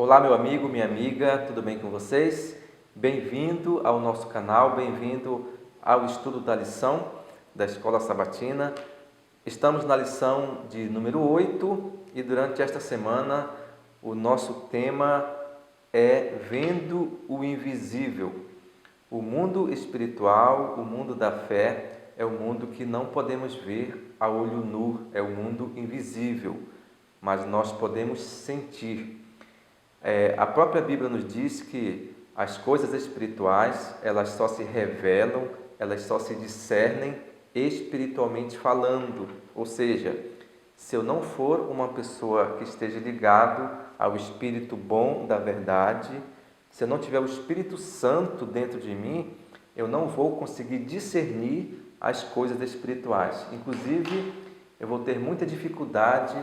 Olá, meu amigo, minha amiga, tudo bem com vocês? Bem-vindo ao nosso canal, bem-vindo ao estudo da lição da Escola Sabatina. Estamos na lição de número 8 e durante esta semana o nosso tema é Vendo o Invisível. O mundo espiritual, o mundo da fé, é o mundo que não podemos ver a olho nu, é o mundo invisível, mas nós podemos sentir. A própria Bíblia nos diz que as coisas espirituais, elas só se revelam, elas só se discernem espiritualmente falando. Ou seja, se eu não for uma pessoa que esteja ligado ao Espírito bom da verdade, se eu não tiver o Espírito Santo dentro de mim, eu não vou conseguir discernir as coisas espirituais. Inclusive, eu vou ter muita dificuldade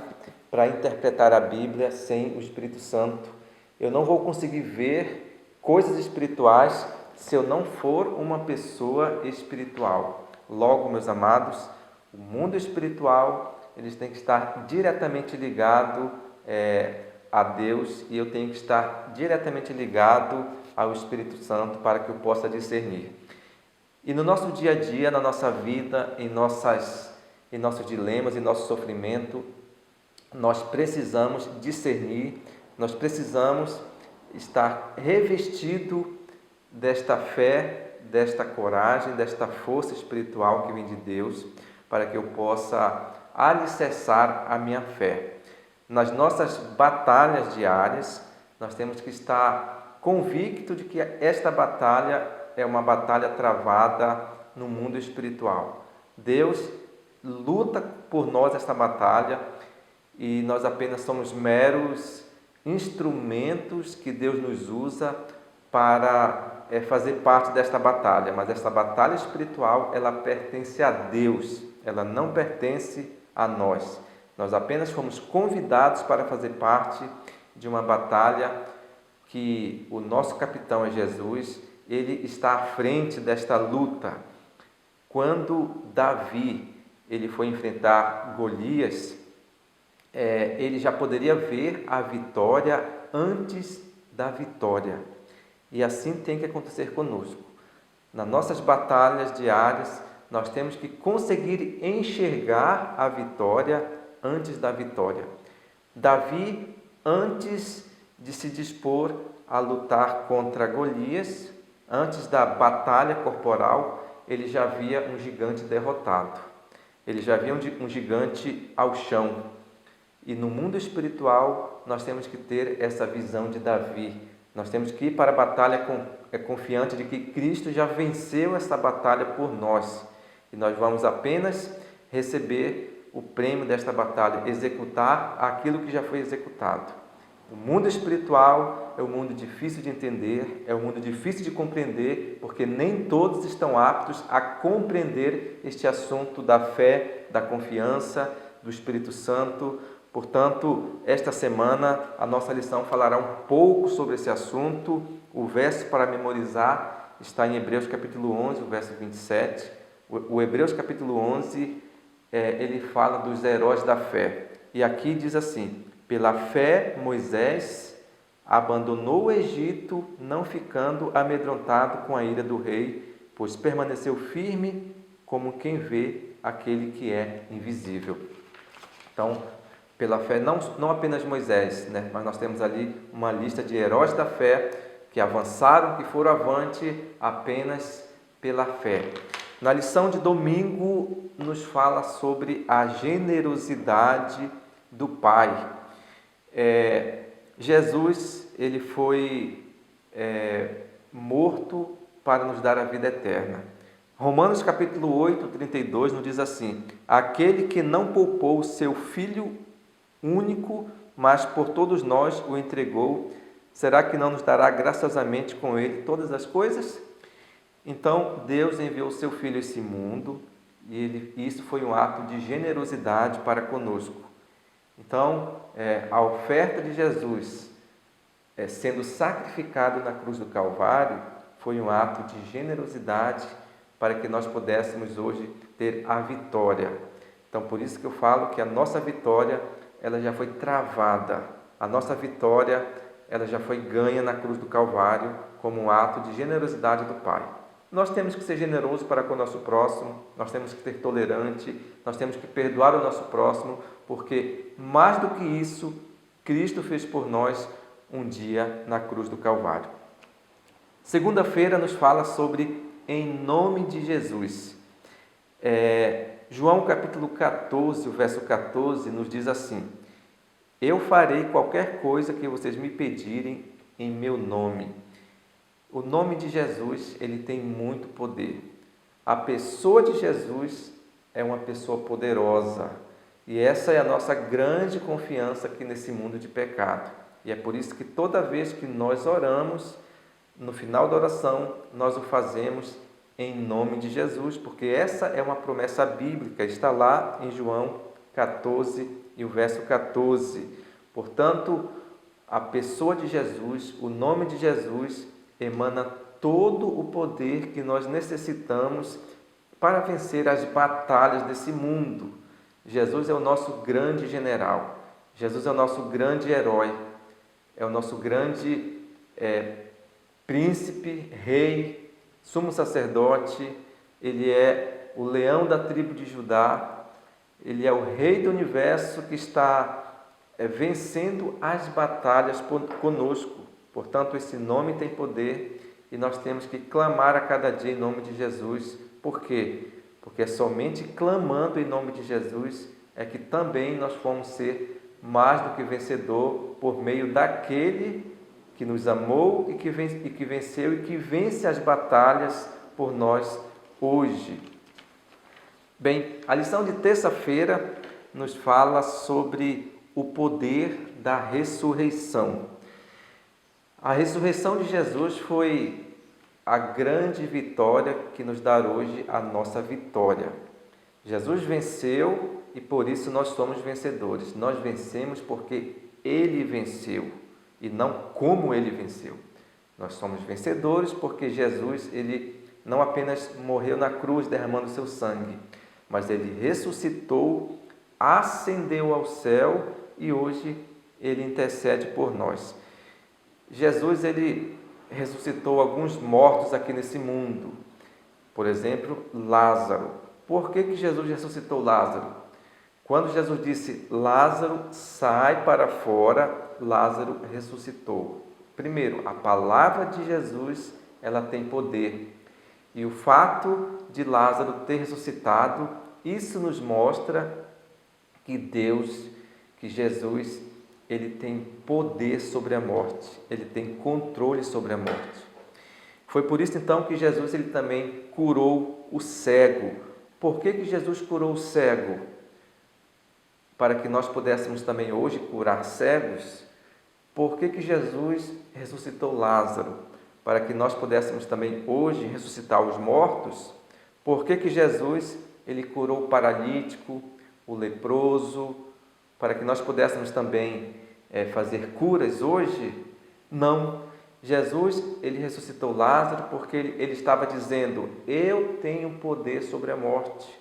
para interpretar a Bíblia sem o Espírito Santo. Eu não vou conseguir ver coisas espirituais se eu não for uma pessoa espiritual. Logo, meus amados, o mundo espiritual, eles têm que estar diretamente ligado a Deus, e eu tenho que estar diretamente ligado ao Espírito Santo para que eu possa discernir. E no nosso dia a dia, na nossa vida, em nossos dilemas, em nosso sofrimento, nós precisamos discernir, nós precisamos estar revestido desta fé, desta coragem, desta força espiritual que vem de Deus, para que eu possa alicerçar a minha fé. Nas nossas batalhas diárias, nós temos que estar convicto de que esta batalha é uma batalha travada no mundo espiritual. Deus luta por nós esta batalha e nós apenas somos meros instrumentos que Deus nos usa para fazer parte desta batalha. Mas esta batalha espiritual, ela pertence a Deus, ela não pertence a nós. Nós apenas fomos convidados para fazer parte de uma batalha que o nosso capitão é Jesus. Ele está à frente desta luta. Quando Davi ele foi enfrentar Golias, ele já poderia ver a vitória antes da vitória. E assim tem que acontecer conosco. Nas nossas batalhas diárias, nós temos que conseguir enxergar a vitória antes da vitória. Davi, antes de se dispor a lutar contra Golias, antes da batalha corporal, ele já via um gigante derrotado. Ele já via um gigante ao chão. E no mundo espiritual, nós temos que ter essa visão de Davi. Nós temos que ir para a batalha confiante de que Cristo já venceu essa batalha por nós. E nós vamos apenas receber o prêmio desta batalha, executar aquilo que já foi executado. O mundo espiritual é um mundo difícil de entender, é um mundo difícil de compreender, porque nem todos estão aptos a compreender este assunto da fé, da confiança, do Espírito Santo. Portanto, esta semana a nossa lição falará um pouco sobre esse assunto. O verso para memorizar está em Hebreus capítulo 11, o verso 27. O Hebreus capítulo 11, ele fala dos heróis da fé. E aqui diz assim: pela fé Moisés abandonou o Egito, não ficando amedrontado com a ira do rei, pois permaneceu firme como quem vê aquele que é invisível. Então, pela fé, não apenas Moisés, mas nós temos ali uma lista de heróis da fé que avançaram, que foram avante apenas pela fé. Na lição de domingo, nos fala sobre a generosidade do Pai. Jesus, ele foi morto para nos dar a vida eterna. Romanos capítulo 8, 32 nos diz assim: aquele que não poupou o seu Filho único, mas por todos nós o entregou, será que não nos dará graciosamente com ele todas as coisas? Então, Deus enviou o seu Filho a esse mundo, e isso foi um ato de generosidade para conosco. Então, a oferta de Jesus sendo sacrificado na cruz do Calvário foi um ato de generosidade para que nós pudéssemos hoje ter a vitória. Então, por isso que eu falo que a nossa vitória ela já foi travada. A nossa vitória ela já foi ganha na cruz do Calvário como um ato de generosidade do Pai. Nós temos que ser generosos para com o nosso próximo, nós temos que ser tolerante, nós temos que perdoar o nosso próximo, porque mais do que isso, Cristo fez por nós um dia na cruz do Calvário. Segunda-feira nos fala sobre em nome de Jesus. João capítulo 14, o verso 14, nos diz assim: eu farei qualquer coisa que vocês me pedirem em meu nome. O nome de Jesus, ele tem muito poder. A pessoa de Jesus é uma pessoa poderosa. E essa é a nossa grande confiança aqui nesse mundo de pecado. E é por isso que toda vez que nós oramos, no final da oração, nós o fazemos em nome de Jesus, porque essa é uma promessa bíblica, está lá em João 14 e o verso 14. Portanto, a pessoa de Jesus, o nome de Jesus, emana todo o poder que nós necessitamos para vencer as batalhas desse mundo. Jesus é o nosso grande general, Jesus é o nosso grande herói, é o nosso grande príncipe, rei, sumo sacerdote, ele é o leão da tribo de Judá, ele é o rei do universo que está vencendo as batalhas conosco. Portanto, esse nome tem poder e nós temos que clamar a cada dia em nome de Jesus. Por quê? Porque é somente clamando em nome de Jesus é que também nós vamos ser mais do que vencedor por meio daquele que nos amou e que venceu e que vence as batalhas por nós hoje. Bem, a lição de terça-feira nos fala sobre o poder da ressurreição. A ressurreição de Jesus foi a grande vitória que nos dá hoje a nossa vitória. Jesus venceu e por isso nós somos vencedores. Nós vencemos porque Ele venceu e não como Ele venceu. Nós somos vencedores porque Jesus, Ele não apenas morreu na cruz derramando seu sangue, mas Ele ressuscitou, ascendeu ao céu e hoje Ele intercede por nós. Jesus, ele ressuscitou alguns mortos aqui nesse mundo. Por exemplo, Lázaro. Por que Jesus ressuscitou Lázaro? Quando Jesus disse, Lázaro, sai para fora, Lázaro ressuscitou. Primeiro, a palavra de Jesus, ela tem poder. E o fato de Lázaro ter ressuscitado, isso nos mostra que Jesus, ele tem poder sobre a morte, ele tem controle sobre a morte. Foi por isso então que Jesus ele também curou o cego. Por que Jesus curou o cego? Para que nós pudéssemos também hoje curar cegos. Por que Jesus ressuscitou Lázaro? Para que nós pudéssemos também hoje ressuscitar os mortos. Por que Jesus ele curou o paralítico, o leproso, para que nós pudéssemos também fazer curas hoje? Não. Jesus, ele ressuscitou Lázaro porque ele estava dizendo, eu tenho poder sobre a morte.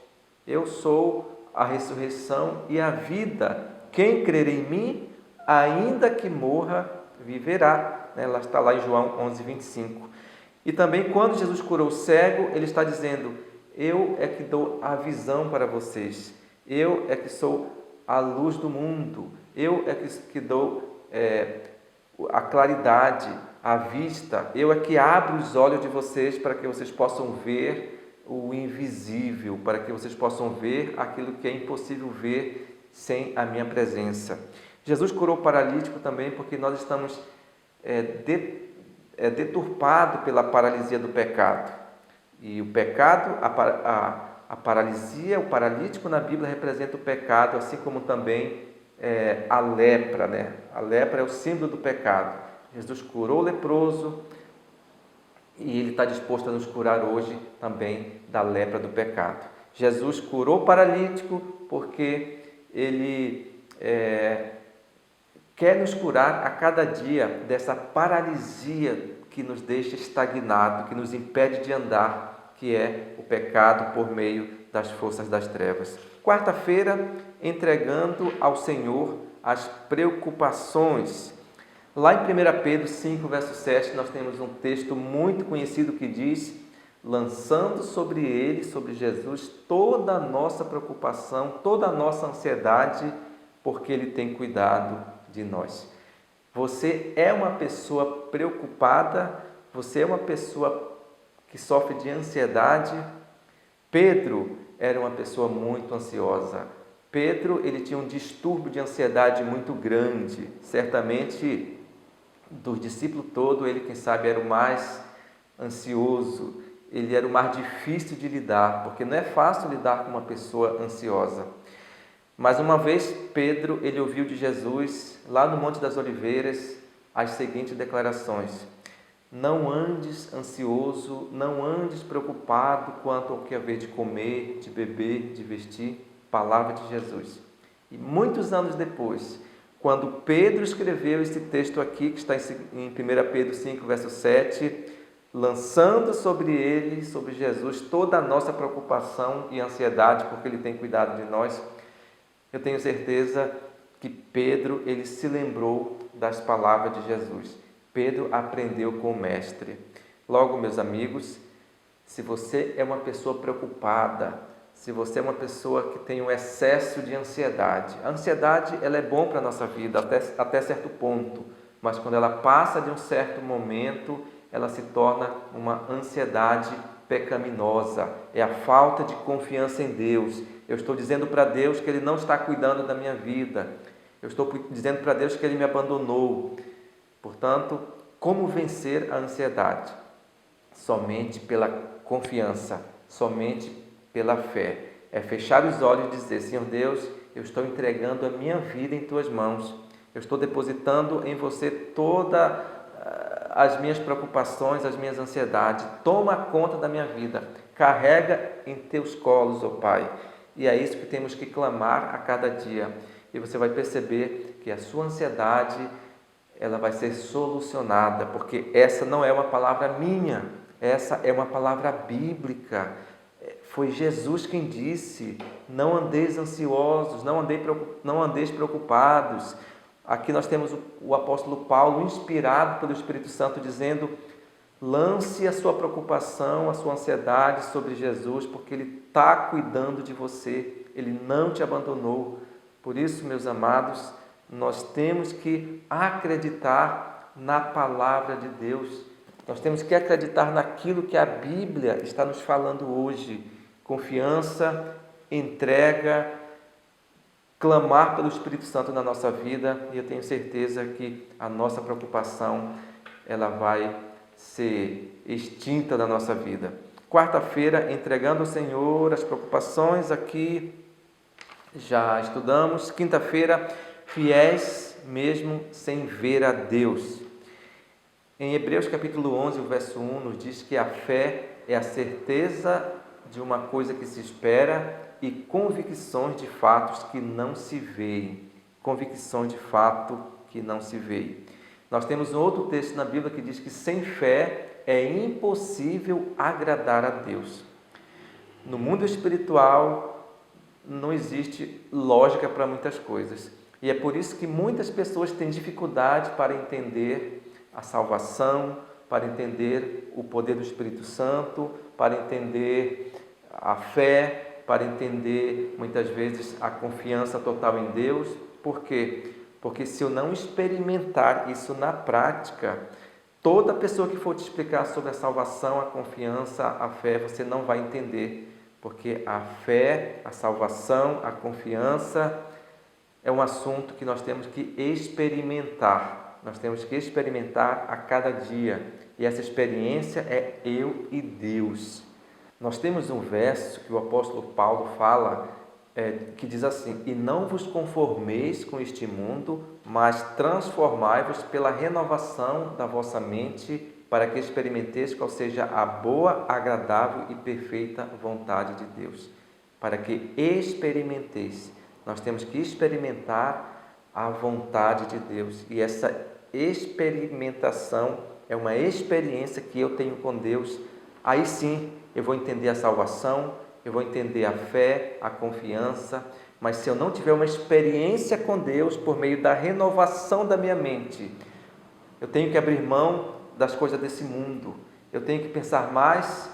Eu sou a ressurreição e a vida. Quem crer em mim, ainda que morra, viverá. Ela está lá em João 11, 25. E também quando Jesus curou o cego, ele está dizendo, eu é que dou a visão para vocês. Eu é que sou a luz do mundo. Eu é que dou a claridade, a vista. Eu é que abro os olhos de vocês para que vocês possam ver o invisível, para que vocês possam ver aquilo que é impossível ver sem a minha presença. Jesus curou o paralítico também porque nós estamos deturpados pela paralisia do pecado. E o pecado, a paralisia, o paralítico na Bíblia representa o pecado, assim como também a lepra, né? A lepra é o símbolo do pecado. Jesus curou o leproso e Ele está disposto a nos curar hoje também da lepra do pecado. Jesus curou o paralítico porque Ele quer nos curar a cada dia dessa paralisia que nos deixa estagnado, que nos impede de andar, que é o pecado por meio das forças das trevas. Quarta-feira, entregando ao Senhor as preocupações. Lá em 1 Pedro 5, verso 7, nós temos um texto muito conhecido que diz: lançando sobre ele, sobre Jesus, toda a nossa preocupação, toda a nossa ansiedade, porque ele tem cuidado de nós. Você é uma pessoa preocupada? Você é uma pessoa que sofre de ansiedade? Pedro era uma pessoa muito ansiosa. Pedro, ele tinha um distúrbio de ansiedade muito grande. Certamente, dos discípulos todos, ele, quem sabe, era o mais ansioso. Ele era o mais difícil de lidar, porque não é fácil lidar com uma pessoa ansiosa. Mas uma vez Pedro, ele ouviu de Jesus, lá no Monte das Oliveiras, as seguintes declarações: não andes ansioso, não andes preocupado quanto ao que haver de comer, de beber, de vestir. Palavra de Jesus. E muitos anos depois, quando Pedro escreveu esse texto aqui, que está em 1 Pedro 5, verso 7, lançando sobre ele, sobre Jesus, toda a nossa preocupação e ansiedade, porque ele tem cuidado de nós, eu tenho certeza que Pedro, ele se lembrou das palavras de Jesus. Pedro aprendeu com o Mestre. Logo, meus amigos, se você é uma pessoa preocupada, se você é uma pessoa que tem um excesso de ansiedade, a ansiedade, ela é bom para a nossa vida até certo ponto, mas quando ela passa de um certo momento, ela se torna uma ansiedade pecaminosa, é a falta de confiança em Deus. Eu estou dizendo para Deus que Ele não está cuidando da minha vida, eu estou dizendo para Deus que Ele me abandonou. Portanto, como vencer a ansiedade? Somente pela confiança, somente pela fé. É fechar os olhos e dizer: Senhor Deus, eu estou entregando a minha vida em Tuas mãos. Eu estou depositando em Você todas as minhas preocupações, as minhas ansiedades. Toma conta da minha vida. Carrega em Teus colos, ó Pai. E é isso que temos que clamar a cada dia. E você vai perceber que a sua ansiedade, ela vai ser solucionada, porque essa não é uma palavra minha, essa é uma palavra bíblica. Foi Jesus quem disse: não andeis ansiosos, não andeis preocupados. Aqui nós temos o apóstolo Paulo, inspirado pelo Espírito Santo, dizendo: lance a sua preocupação, a sua ansiedade sobre Jesus, porque Ele está cuidando de você, Ele não te abandonou. Por isso, meus amados, nós temos que acreditar na palavra de Deus. Nós temos que acreditar naquilo que a Bíblia está nos falando hoje. Confiança, entrega, clamar pelo Espírito Santo na nossa vida, e eu tenho certeza que a nossa preocupação, ela vai ser extinta da nossa vida. Quarta-feira, entregando ao Senhor as preocupações, aqui já estudamos. Quinta-feira, fiéis mesmo sem ver a Deus. Em Hebreus capítulo 11, o verso 1, nos diz que a fé é a certeza de uma coisa que se espera e convicções de fatos que não se veem. Convicções de fato que não se veem. Nós temos um outro texto na Bíblia que diz que sem fé é impossível agradar a Deus. No mundo espiritual não existe lógica para muitas coisas. E é por isso que muitas pessoas têm dificuldade para entender a salvação, para entender o poder do Espírito Santo, para entender a fé, para entender muitas vezes a confiança total em Deus. Por quê? Porque se eu não experimentar isso na prática, toda pessoa que for te explicar sobre a salvação, a confiança, a fé, você não vai entender. Porque a fé, a salvação, a confiança é um assunto que nós temos que experimentar. Nós temos que experimentar a cada dia. E essa experiência é eu e Deus. Nós temos um verso que o apóstolo Paulo fala, que diz assim: e não vos conformeis com este mundo, mas transformai-vos pela renovação da vossa mente, para que experimenteis qual seja a boa, agradável e perfeita vontade de Deus. Para que experimenteis. Nós temos que experimentar a vontade de Deus. E essa experimentação é uma experiência que eu tenho com Deus. Aí sim eu vou entender a salvação, eu vou entender a fé, a confiança. Mas se eu não tiver uma experiência com Deus por meio da renovação da minha mente, Eu tenho que abrir mão das coisas desse mundo. Eu tenho que pensar mais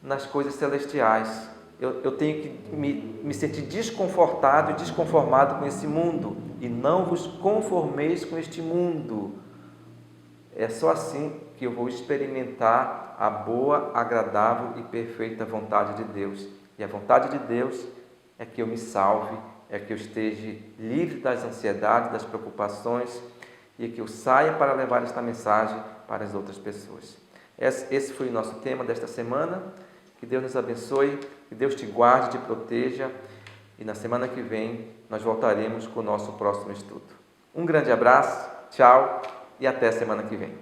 nas coisas celestiais. Eu tenho que me sentir desconfortado e desconformado com esse mundo. E não vos conformeis com este mundo. É só assim que eu vou experimentar a boa, agradável e perfeita vontade de Deus. E a vontade de Deus é que eu me salve, é que eu esteja livre das ansiedades, das preocupações e que eu saia para levar esta mensagem para as outras pessoas. Esse foi o nosso tema desta semana. Que Deus nos abençoe, que Deus te guarde, te proteja e na semana que vem nós voltaremos com o nosso próximo estudo. Um grande abraço, tchau e até a semana que vem.